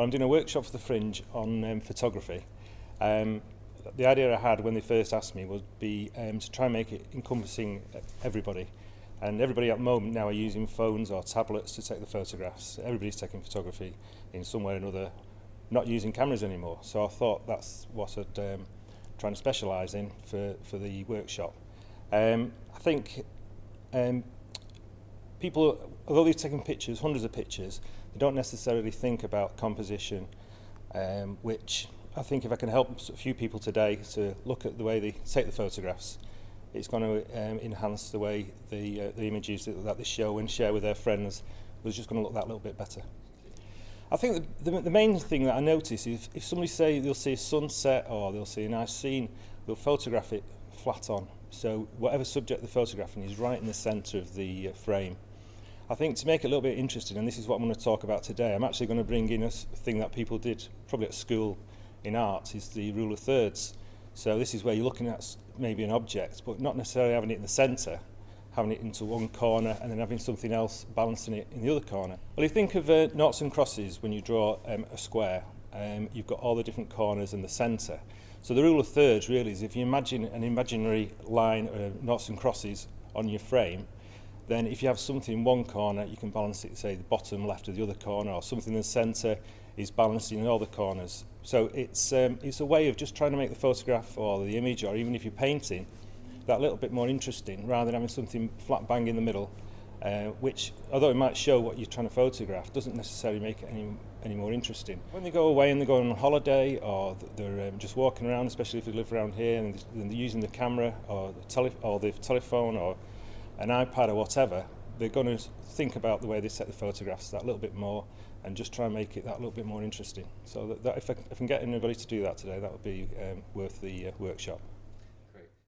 But I'm doing a workshop for the Fringe on photography. The idea I had when they first asked me would be to try and make it encompassing everybody. And everybody at the moment now are using phones or tablets to take the photographs. Everybody's taking photography in some way or another, not using cameras anymore. So I thought that's what I'd trying to specialise in for the workshop. I think people, although they're taking pictures, hundreds of pictures, they don't necessarily think about composition, which I think if I can help a few people today to look at the way they take the photographs, it's going to enhance the way the images that they show and share with their friends is just going to look that little bit better. I think the main thing that I notice is if somebody say they'll see a sunset or they'll see a nice scene, they'll photograph it flat on. So whatever subject they're photographing is right in the centre of the frame. I think to make it a little bit interesting, and this is what I'm going to talk about today, I'm actually going to bring in a thing that people did probably at school in art, is the rule of thirds. So this is where you're looking at maybe an object, but not necessarily having it in the centre, having it into one corner and then having something else balancing it in the other corner. Well, if you think of noughts and crosses when you draw a square, you've got all the different corners and the centre. So the rule of thirds really is if you imagine an imaginary line of noughts and crosses on your frame, then if you have something in one corner, you can balance it, say, the bottom left of the other corner, or something in the centre is balancing in all the corners. So it's a way of just trying to make the photograph or the image, or even if you're painting, that little bit more interesting, rather than having something flat bang in the middle, which, although it might show what you're trying to photograph, doesn't necessarily make it any more interesting. When they go away and they go on holiday, or they're just walking around, especially if they live around here, and they're using the camera or the telephone or an iPad or whatever, they're going to think about the way they set the photographs that little bit more and just try and make it that little bit more interesting. So that if I can get anybody to do that today, that would be worth the workshop.